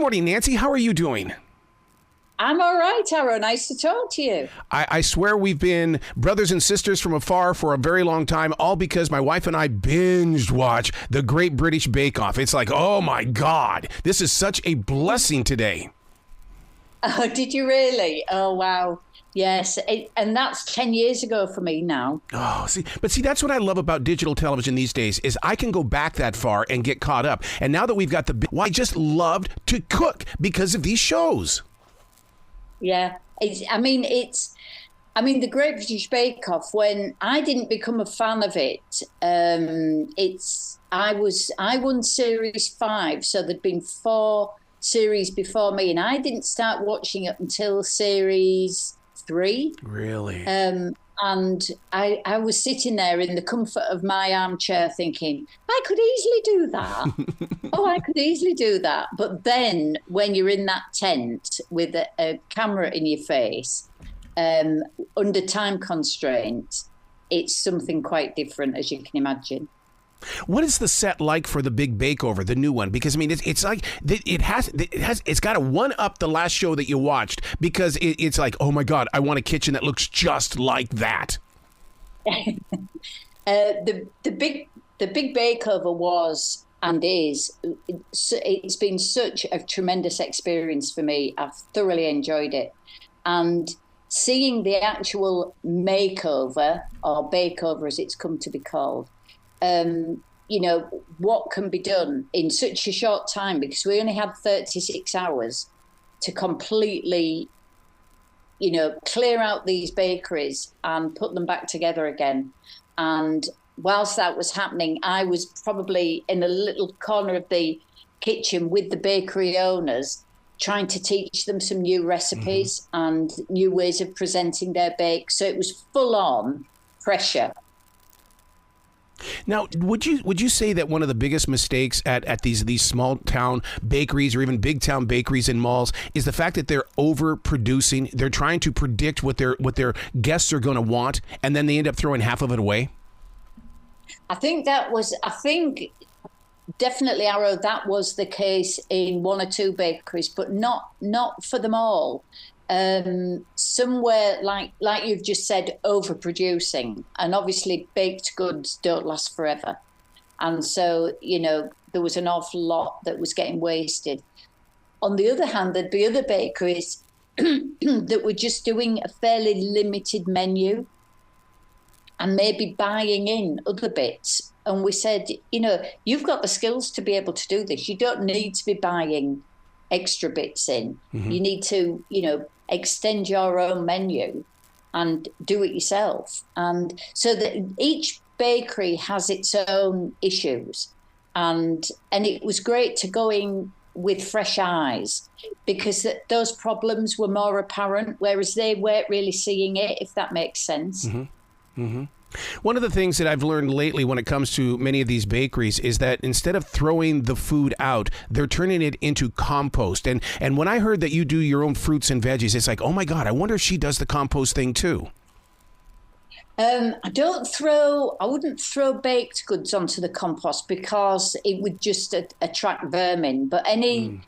morning, Nancy. How are you doing? I'm all right, Tara. Nice to talk to you. I swear we've been brothers and sisters from afar for a very long time, all because my wife and I binged watch the Great British Bake Off. It's like, oh my God, this is such a blessing today. Oh, did you really? Oh, wow. Yes. And that's 10 years ago for me now. Oh, see, that's what I love about digital television these days is I can go back that far and get caught up. And now that we've got I just loved to cook because of these shows. Yeah, the Great British Bake Off. When I didn't become a fan of it, I won series 5, so there'd been 4 series before me, and I didn't start watching it until series 3. Really? And I was sitting there in the comfort of my armchair thinking, I could easily do that. I could easily do that. But then when you're in that tent with a camera in your face, under time constraints, it's something quite different, as you can imagine. What is the set like for the Big Bakeover, the new one? Because it's like it's got to one up the last show that you watched because it's like, oh my God, I want a kitchen that looks just like that. The Big Bakeover was and is. It's been such a tremendous experience for me. I've thoroughly enjoyed it, and seeing the actual makeover or bakeover as it's come to be called. What can be done in such a short time, because we only had 36 hours to completely, clear out these bakeries and put them back together again. And whilst that was happening, I was probably in a little corner of the kitchen with the bakery owners, trying to teach them some new recipes and new ways of presenting their bakes. So it was full on pressure. Now, would you say that one of the biggest mistakes at these small town bakeries or even big town bakeries in malls is the fact that they're overproducing? They're trying to predict what their guests are going to want, and then they end up throwing half of it away? I think definitely, Arrow, that was the case in 1 or 2 bakeries, but not for them all. Somewhere like you've just said, overproducing, and obviously baked goods don't last forever, and so there was an awful lot that was getting wasted. On the other hand, there'd be other bakeries that were just doing a fairly limited menu and maybe buying in other bits, and we said, you've got the skills to be able to do this. You don't need to be buying extra bits in. You need to extend your own menu and do it yourself. And so that each bakery has its own issues. And it was great to go in with fresh eyes because those problems were more apparent, whereas they weren't really seeing it, if that makes sense. One of the things that I've learned lately when it comes to many of these bakeries is that instead of throwing the food out, they're turning it into compost. And when I heard that you do your own fruits and veggies, it's like, oh my God, I wonder if she does the compost thing too. I wouldn't throw baked goods onto the compost because it would just attract vermin. But any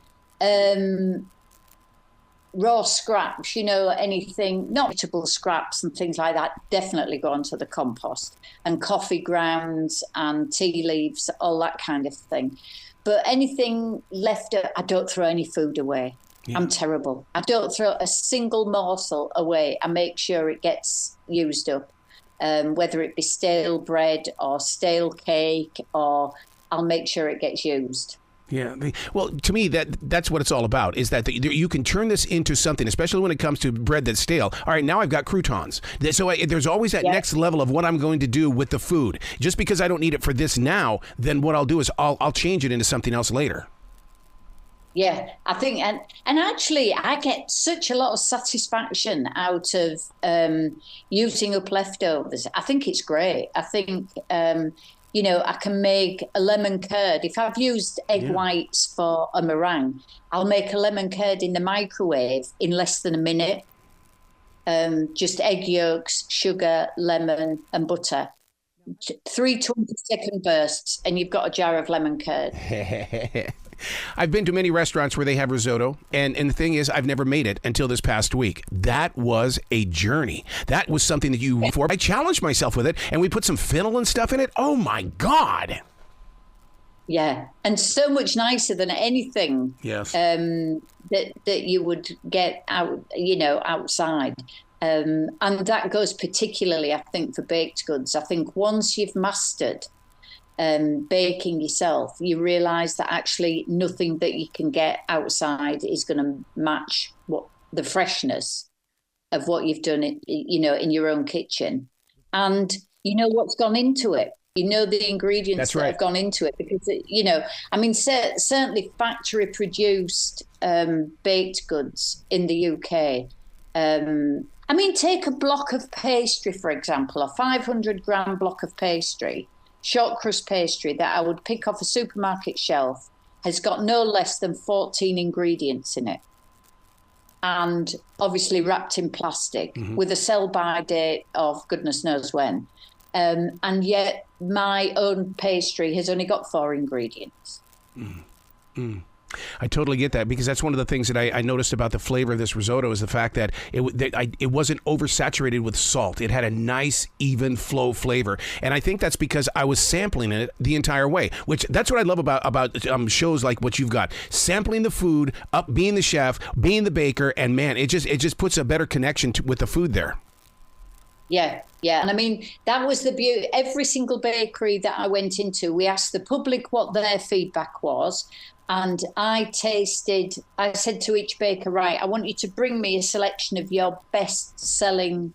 raw scraps, anything, not vegetable scraps and things like that, definitely go onto the compost. And coffee grounds and tea leaves, all that kind of thing. But anything left, I don't throw any food away. Yeah. I'm terrible. I don't throw a single morsel away. I make sure it gets used up, whether it be stale bread or stale cake, or I'll make sure it gets used. Yeah. Well, to me, that's what it's all about, is that you can turn this into something, especially when it comes to bread that's stale. All right, now I've got croutons. So there's always that next level of what I'm going to do with the food. Just because I don't need it for this now, then what I'll do is I'll change it into something else later. Yeah, I think, and actually I get such a lot of satisfaction out of using up leftovers. I think it's great. I think, I can make a lemon curd. If I've used egg whites for a meringue, I'll make a lemon curd in the microwave in less than a minute. Just egg yolks, sugar, lemon and butter. 3 20-second bursts and you've got a jar of lemon curd. I've been to many restaurants where they have risotto, and the thing is, I've never made it until this past week. That was a journey. That was something that I challenged myself with it, and we put some fennel and stuff in it. Oh, my God. Yeah, and so much nicer than anything that you would get out, outside. And that goes particularly, I think, for baked goods. I think once you've mastered baking yourself, you realise that actually nothing that you can get outside is going to match the freshness of what you've done, in your own kitchen. And you know what's gone into it. You know the ingredients that have gone into it because, certainly factory produced baked goods in the UK. Take a block of pastry, for example, a 500-gram block of pastry, short crust pastry that I would pick off a supermarket shelf, has got no less than 14 ingredients in it. And obviously wrapped in plastic with a sell-by date of goodness knows when. And yet my own pastry has only got 4 ingredients. I totally get that, because that's one of the things that I noticed about the flavor of this risotto is the fact that it wasn't oversaturated with salt. It had a nice, even flow flavor. And I think that's because I was sampling it the entire way, which that's what I love about shows like what you've got. Sampling the food, being the chef, being the baker, and man, it just puts a better connection with the food there. Yeah. And that was the beauty. Every single bakery that I went into, we asked the public what their feedback was. And I said to each baker, right, I want you to bring me a selection of your best-selling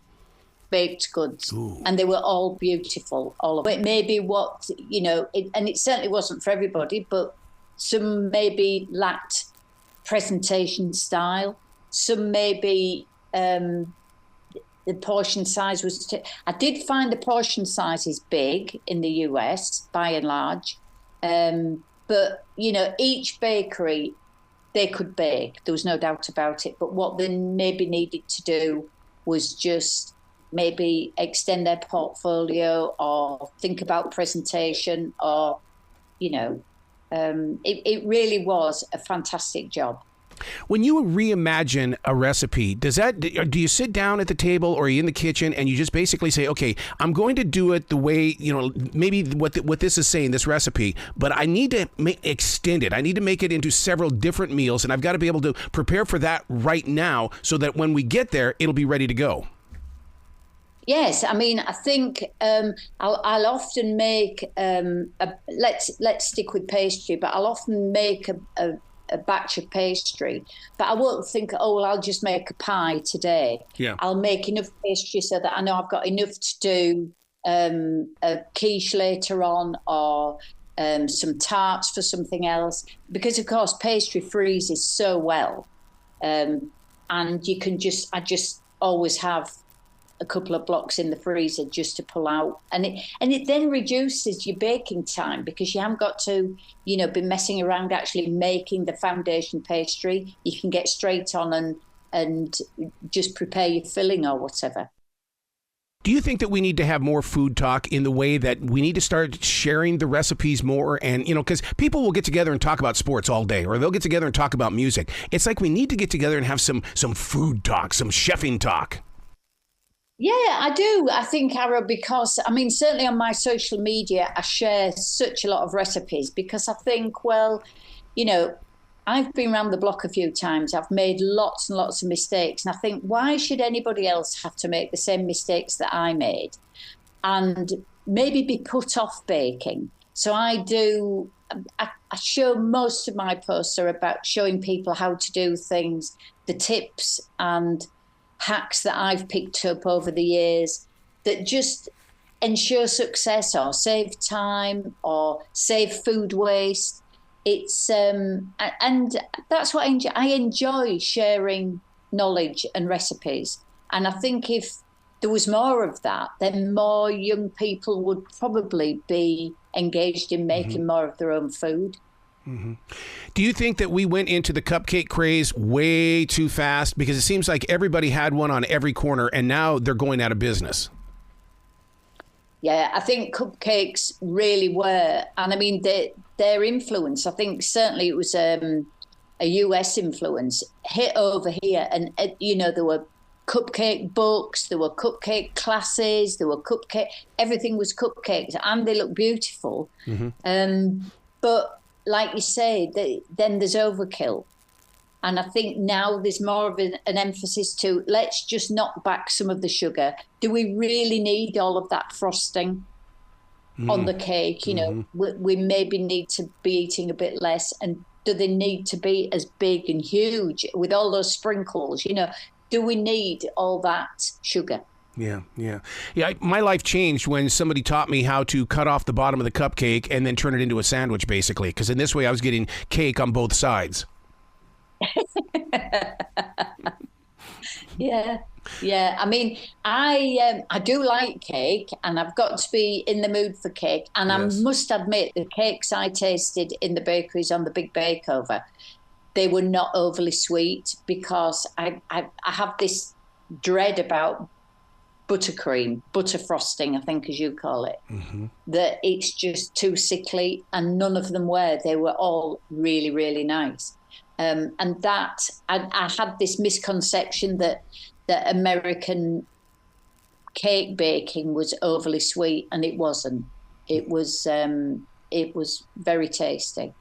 baked goods. Ooh. And they were all beautiful, all of it. Maybe and it certainly wasn't for everybody, but some maybe lacked presentation style. Some maybe the portion size was... I did find the portion size is big in the US, by and large. But, each bakery, they could bake. There was no doubt about it. But what they maybe needed to do was just maybe extend their portfolio or think about presentation or, it really was a fantastic job. When you reimagine a recipe, do you sit down at the table or are you in the kitchen and you just basically say, okay, I'm going to do it the way, maybe what this is saying, this recipe, but I need to extend it. I need to make it into several different meals, and I've got to be able to prepare for that right now so that when we get there, it'll be ready to go. Yes, I think I'll often make let's stick with pastry, but I'll often make a batch of pastry, but I won't think, I'll just make a pie today. Yeah. I'll make enough pastry so that I know I've got enough to do a quiche later on or some tarts for something else, because of course pastry freezes so well, and I just always have a couple of blocks in the freezer just to pull out, and it then reduces your baking time because you haven't got to be messing around actually making the foundation pastry. You can get straight on and just prepare your filling or whatever. Do you think that we need to have more food talk in the way that we need to start sharing the recipes more? And, because people will get together and talk about sports all day, or they'll get together and talk about music. It's like we need to get together and have some food talk, some chefing talk. Yeah, I do. I think, Arrow, because, certainly on my social media, I share such a lot of recipes because I think, I've been around the block a few times. I've made lots and lots of mistakes. And I think, why should anybody else have to make the same mistakes that I made and maybe be put off baking? So I show most of my posts are about showing people how to do things, the tips and hacks that I've picked up over the years that just ensure success or save time or save food waste. It's and that's what I enjoy sharing knowledge and recipes. And I think if there was more of that, then more young people would probably be engaged in making more of their own food. Mm-hmm. Do you think that we went into the cupcake craze way too fast? Because it seems like everybody had one on every corner and now they're going out of business. Yeah, I think cupcakes really were. And I mean, their influence, I think certainly it was a US influence, hit over here. And, there were cupcake books, there were cupcake classes, there were everything was cupcakes, and they look beautiful. But like you say, then there's overkill. And I think now there's more of an emphasis to let's just knock back some of the sugar. Do we really need all of that frosting on the cake? We maybe need to be eating a bit less. And do they need to be as big and huge with all those sprinkles? Do we need all that sugar? Yeah. My life changed when somebody taught me how to cut off the bottom of the cupcake and then turn it into a sandwich, basically. Because in this way, I was getting cake on both sides. Yeah. I mean, I do like cake, and I've got to be in the mood for cake. And yes. I must admit, the cakes I tasted in the bakeries on the Big Bakeover, they were not overly sweet, because I have this dread about buttercream, butter frosting, I think, as you call it, that it's just too sickly, and none of them were. They were all really, really nice. And that I had this misconception that American cake baking was overly sweet, and it wasn't. It was very tasty.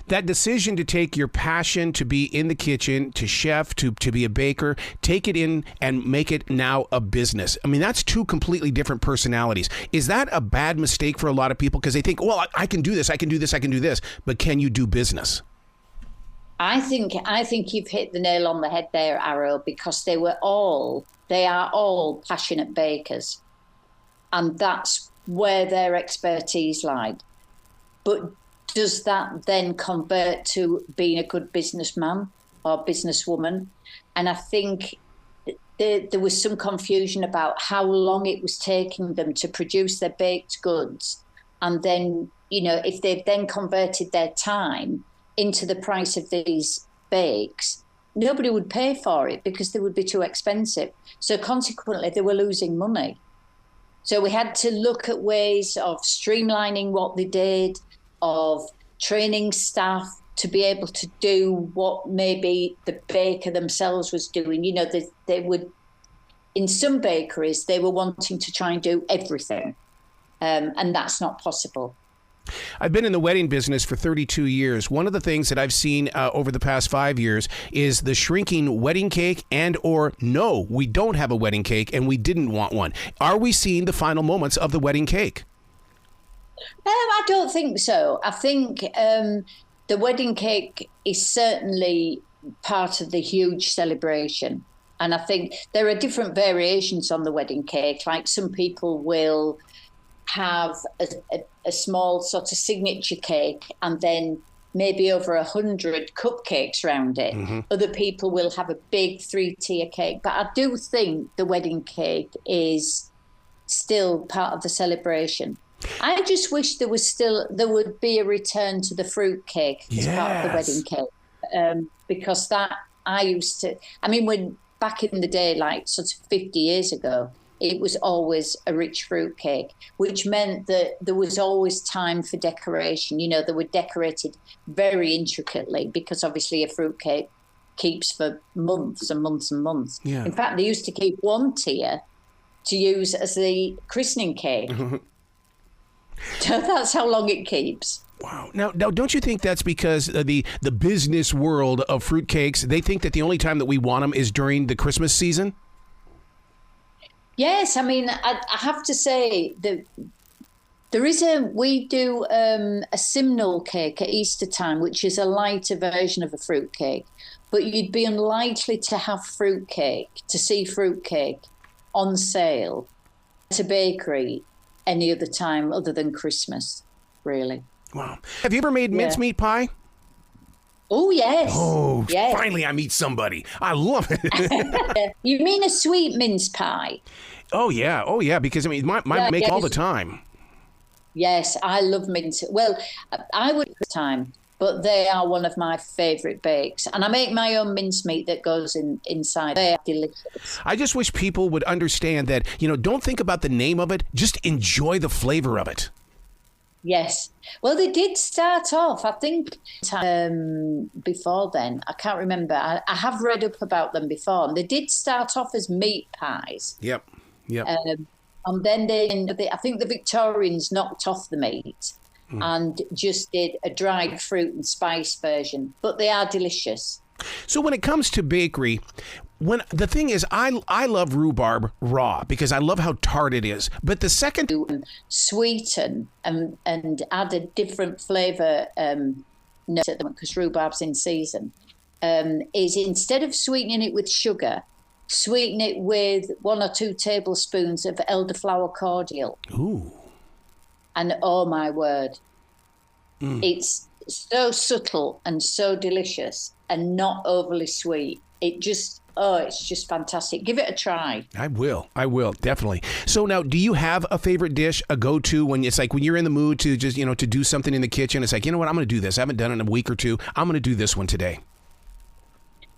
That decision to take your passion to be in the kitchen, to chef, to be a baker, take it in and make it now a business. I mean, that's two completely different personalities. Is that a bad mistake for a lot of people? Because they think, well, I can do this, I can do this, I can do this. But can you do business? I think you've hit the nail on the head there, Arrow, because they are all passionate bakers, and that's where their expertise lied. But does that then convert to being a good businessman or businesswoman? And I think there was some confusion about how long it was taking them to produce their baked goods, and then if they've then converted their time into the price of these bakes, nobody would pay for it because they would be too expensive. So consequently, they were losing money. So we had to look at ways of streamlining what they did, of training staff to be able to do what maybe the baker themselves was doing. They would, in some bakeries, they were wanting to try and do everything, and that's not possible. I've been in the wedding business for 32 years. One of the things that I've seen over the past 5 years is the shrinking wedding cake, and or no, we don't have a wedding cake and we didn't want one. Are we seeing the final moments of the wedding cake? I don't think so. I think the wedding cake is certainly part of the huge celebration. And I think there are different variations on the wedding cake. Like some people will have a small sort of signature cake and then maybe over 100 cupcakes around it. Other people will have a big 3-tier cake. But I do think the wedding cake is still part of the celebration. I just wish there would be a return to the fruit cake as part of the wedding cake. Because that when back in the day, like sort of 50 years ago, it was always a rich fruit cake, which meant that there was always time for decoration. They were decorated very intricately because obviously a fruit cake keeps for months and months and months. Yeah. In fact, they used to keep one tier to use as the christening cake. So that's how long it keeps. Wow. Now, don't you think that's because the business world of fruitcakes, they think that the only time that we want them is during the Christmas season? Yes, I mean, I have to say that we do a simnel cake at Easter time, which is a lighter version of a fruit cake. But you'd be unlikely to see fruit cake on sale at a bakery any other time other than Christmas, really. Wow. Have you ever made mincemeat pie? Oh, yes. Oh, yes. Finally I meet somebody. I love it. You mean a sweet mince pie? Oh, yeah. Because, mine make all the time. Yes, I love mince. Well, I would time. but they are one of my favourite bakes. And I make my own mincemeat that goes inside. They are delicious. I just wish people would understand that, don't think about the name of it, just enjoy the flavor of it. Yes. Well, they did start off, I think, before then. I can't remember. I have read up about them before. And they did start off as meat pies. Yep. And then I think the Victorians knocked off the meat and just did a dried fruit and spice version. But they are delicious. So when it comes to bakery, the thing is, I love rhubarb raw because I love how tart it is. But the second sweeten and add a different flavour note at the moment, because rhubarb's in season, is instead of sweetening it with sugar, sweeten it with 1 or 2 tablespoons of elderflower cordial. Ooh. And oh my word, it's so subtle and so delicious and not overly sweet. It's just fantastic. Give it a try. I will, definitely. So now, do you have a favorite dish, a go-to when it's like when you're in the mood to just, to do something in the kitchen? It's like, you know what, I'm going to do this. I haven't done it in a week or two. I'm going to do this one today.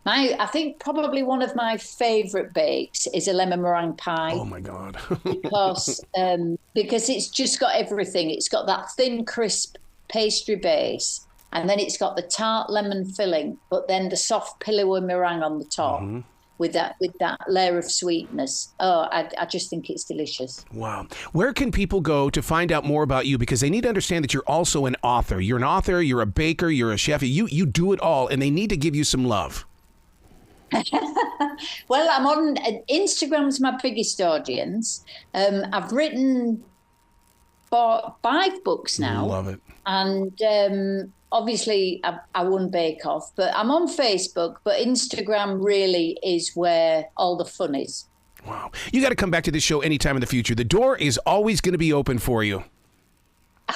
I think probably one of my favourite bakes is a lemon meringue pie. Oh, my God. because it's just got everything. It's got that thin, crisp pastry base, and then it's got the tart lemon filling, but then the soft pillowy meringue on the top with that layer of sweetness. Oh, I just think it's delicious. Wow. Where can people go to find out more about you? Because they need to understand that you're also an author. You're an author, you're a baker, you're a chef. You do it all, and they need to give you some love. Well, I'm on Instagram's my biggest audience. I've written 5 books now. Love it. And obviously I won Bake Off, but I'm on Facebook, but Instagram really is where all the fun is. Wow. You got to come back to this show anytime in the future. The door is always going to be open for you.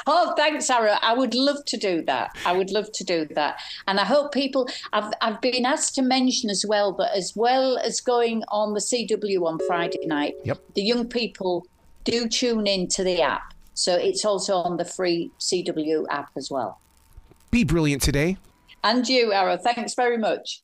Oh, thanks, Sarah. I would love to do that. And I hope people, I've been asked to mention as well as going on the CW on Friday night, the young people do tune in to the app. So it's also on the free CW app as well. Be brilliant today. And you, Ara. Thanks very much.